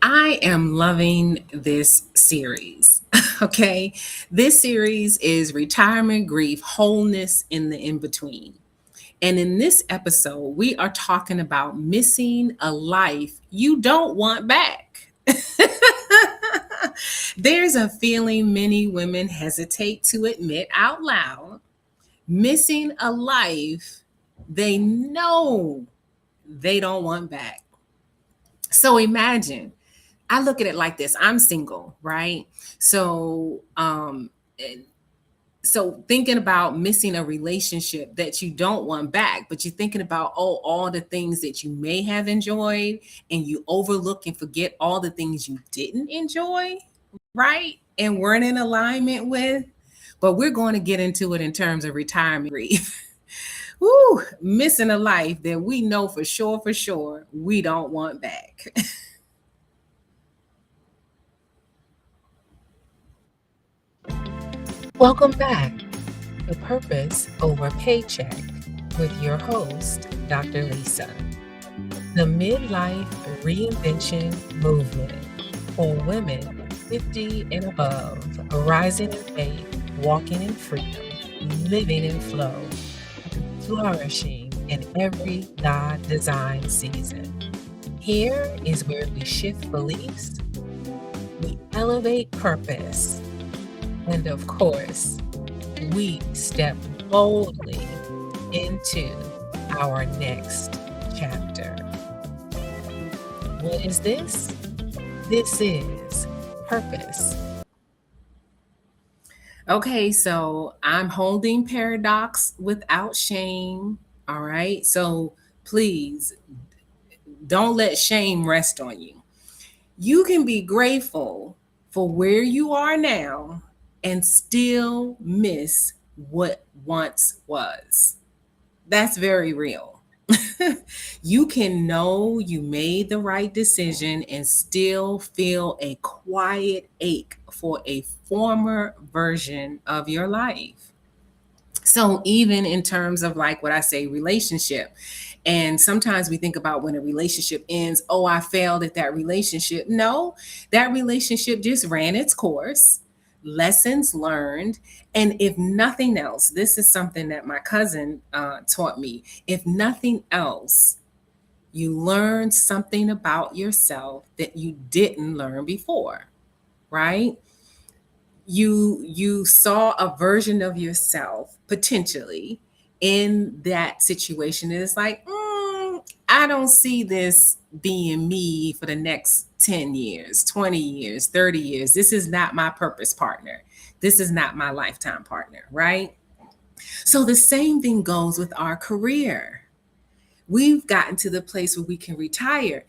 I am loving this series. Okay. This series is retirement grief, wholeness in the in between. And in this episode, we are talking about missing a life you don't want back. There's a feeling many women hesitate to admit out loud, missing a life they know they don't want back. So imagine, I look at it like this. I'm single, right? So and so thinking about missing a relationship that you don't want back, but you're thinking about all the things that you may have enjoyed, and you overlook and forget all the things you didn't enjoy, right? And weren't in alignment with. But we're going to get into it in terms of retirement grief. Woo, missing a life that we know for sure, we don't want back. Welcome back to Purpose Over Paycheck with your host, Dr. Lisa. The Midlife Reinvention Movement for women 50 and above, rising in faith, walking in freedom, living in flow, flourishing in every God-designed season. Here is where we shift beliefs, we elevate purpose, and of course, we step boldly into our next chapter. What is this? This is purpose. Okay, so I'm holding paradox without shame. All right. So please don't let shame rest on you. You can be grateful for where you are now and still miss what once was. That's very real. You can know you made the right decision and still feel a quiet ache for a former version of your life. So, even in terms of like what I say, relationship, and sometimes we think about when a relationship ends, oh, I failed at that relationship. No, that relationship just ran its course, lessons learned. And if nothing else, this is something that my cousin taught me. If nothing else, you learned something about yourself that you didn't learn before, right? You saw a version of yourself potentially in that situation, and it's like, I don't see this being me for the next 10 years, 20 years, 30 years. This is not my purpose partner. This is not my lifetime partner, right? So the same thing goes with our career. We've gotten to the place where we can retire.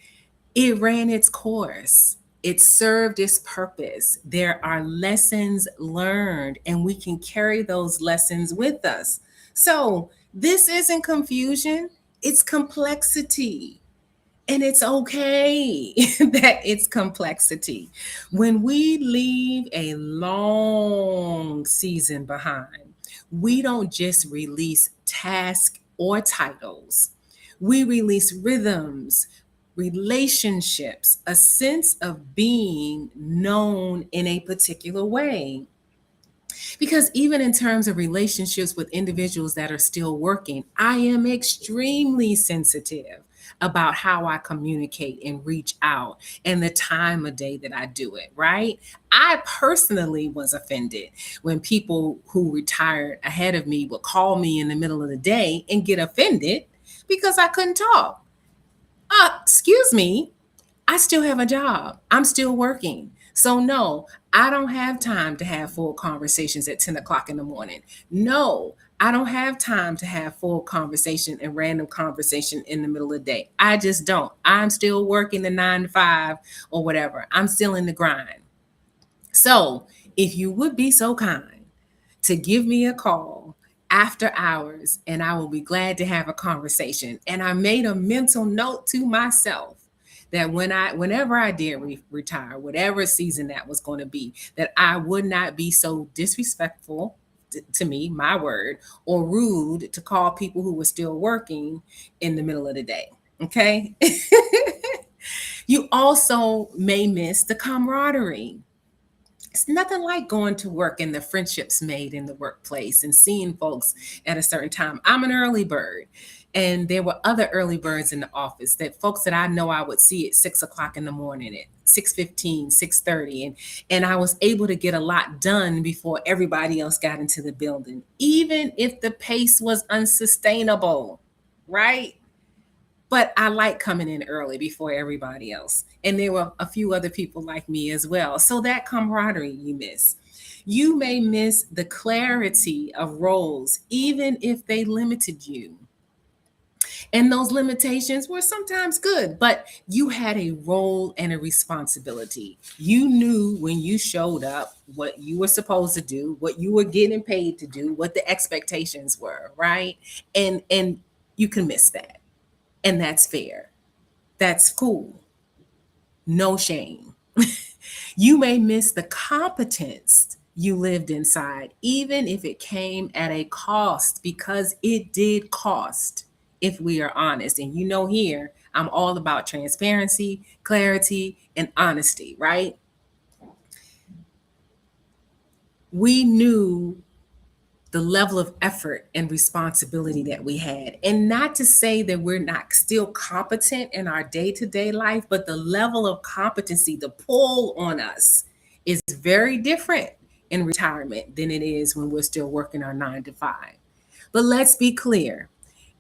It ran its course. It served its purpose. There are lessons learned, and we can carry those lessons with us. So, this isn't confusion, it's complexity. And it's okay that it's complexity. When we leave a long season behind, we don't just release tasks or titles, we release rhythms, relationships, a sense of being known in a particular way. Because even in terms of relationships with individuals that are still working, I am extremely sensitive about how I communicate and reach out and the time of day that I do it, right? I personally was offended when people who retired ahead of me would call me in the middle of the day and get offended because I couldn't talk. Excuse me, I still have a job. I'm still working. So, no, I don't have time to have full conversations at 10 o'clock in the morning. No, I don't have time to have full conversation and random conversation in the middle of the day. I just don't. I'm still working the 9 to 5 or whatever. I'm still in the grind. So, if you would be so kind to give me a call after hours, and I will be glad to have a conversation. And I made a mental note to myself that whenever I did retire, whatever season that was going to be, that I would not be so disrespectful to me, my word, or rude to call people who were still working in the middle of the day. Okay. You also may miss the camaraderie. It's nothing like going to work and the friendships made in the workplace and seeing folks at a certain time. I'm an early bird, and there were other early birds in the office, that folks that I know I would see at 6 o'clock in the morning, at 6:15, 6:30, and I was able to get a lot done before everybody else got into the building, even if the pace was unsustainable, right? But I like coming in early before everybody else. And there were a few other people like me as well. So that camaraderie you miss. You may miss the clarity of roles, even if they limited you. And those limitations were sometimes good, but you had a role and a responsibility. You knew when you showed up what you were supposed to do, what you were getting paid to do, what the expectations were, right? And you can miss that. And that's fair. That's cool. No shame. You may miss the competence you lived inside, even if it came at a cost, because it did cost, if we are honest. And you know, here, I'm all about transparency, clarity, and honesty, right? We knew the level of effort and responsibility that we had. And not to say that we're not still competent in our day to day life, but the level of competency, the pull on us is very different in retirement than it is when we're still working our 9 to 5. But let's be clear,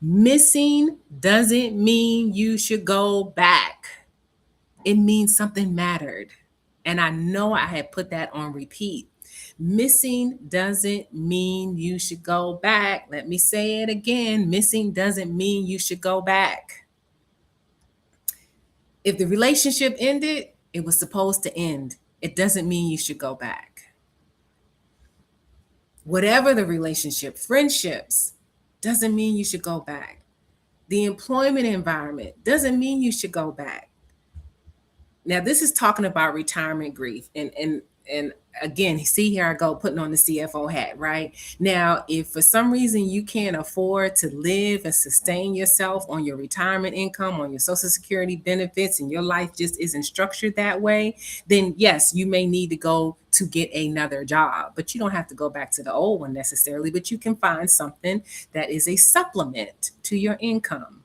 missing doesn't mean you should go back. It means something mattered. And I know I had put that on repeat. Missing doesn't mean you should go back. Let me say it again. Missing doesn't mean you should go back. If the relationship ended, it was supposed to end. It doesn't mean you should go back. Whatever the relationship, friendships, doesn't mean you should go back. The employment environment doesn't mean you should go back. Now, this is talking about retirement grief, and again, see, here I go putting on the CFO hat, right? Now, if for some reason you can't afford to live and sustain yourself on your retirement income, on your Social Security benefits, and your life just isn't structured that way, then yes, you may need to go to get another job. But you don't have to go back to the old one necessarily, but you can find something that is a supplement to your income.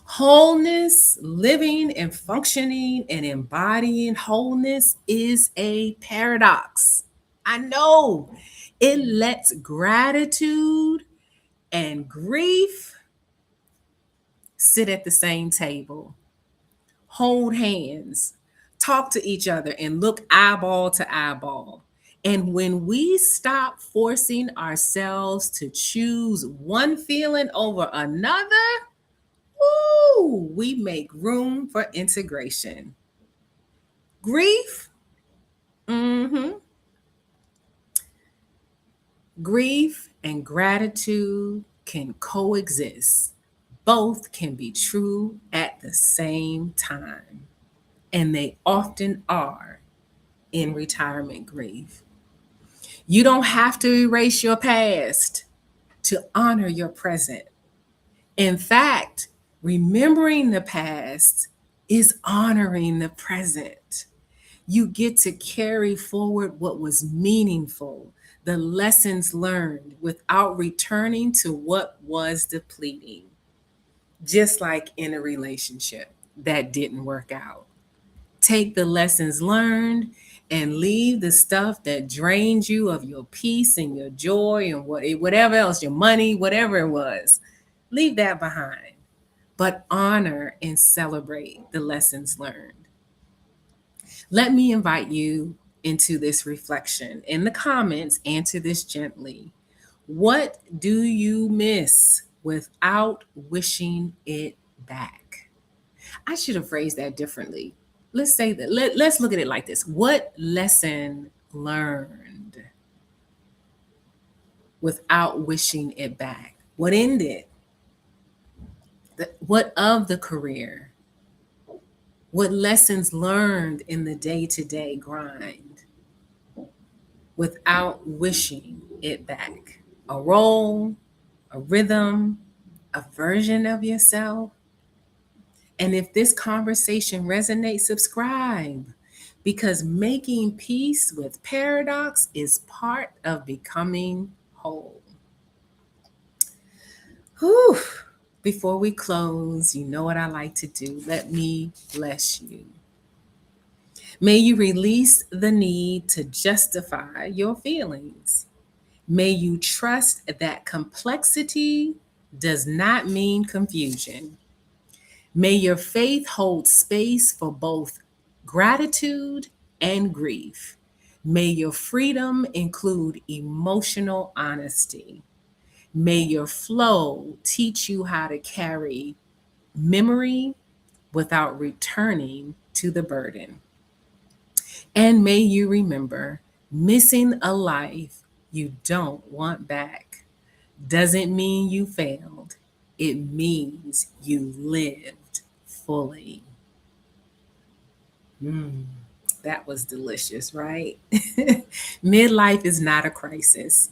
Wholeness, living and functioning and embodying wholeness is a paradox. I know it lets gratitude and grief sit at the same table, hold hands, talk to each other, and look eyeball to eyeball. And when we stop forcing ourselves to choose one feeling over another, ooh, we make room for integration. Grief, mm-hmm. Grief and gratitude can coexist. Both can be true at the same time. And they often are in retirement grief. You don't have to erase your past to honor your present. In fact, remembering the past is honoring the present. You get to carry forward what was meaningful, the lessons learned, without returning to what was depleting. Just like in a relationship that didn't work out. Take the lessons learned and leave the stuff that drains you of your peace and your joy and whatever else, your money, whatever it was. Leave that behind, but honor and celebrate the lessons learned. Let me invite you into this reflection. In the comments, answer this gently. What do you miss without wishing it back? I should have phrased that differently. Let's say that, let's look at it like this. What lesson learned without wishing it back? What ended? What of the career? What lessons learned in the day to day grind without wishing it back? A role, a rhythm, a version of yourself. And if this conversation resonates, subscribe because making peace with paradox is part of becoming whole. Whew. Before we close, you know what I like to do. Let me bless you. May you release the need to justify your feelings. May you trust that complexity does not mean confusion. May your faith hold space for both gratitude and grief. May your freedom include emotional honesty. May your flow teach you how to carry memory without returning to the burden. And may you remember, missing a life you don't want back doesn't mean you failed, it means you lived fully. Mm, that was delicious, right? Midlife is not a crisis,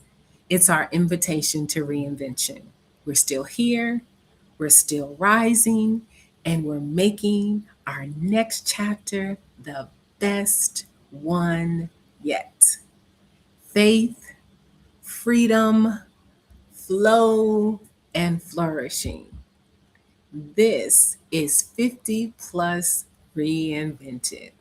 it's our invitation to reinvention. We're still here, we're still rising, and we're making our next chapter the best one yet. Faith, freedom, flow, and flourishing. This is 50 plus reinvented.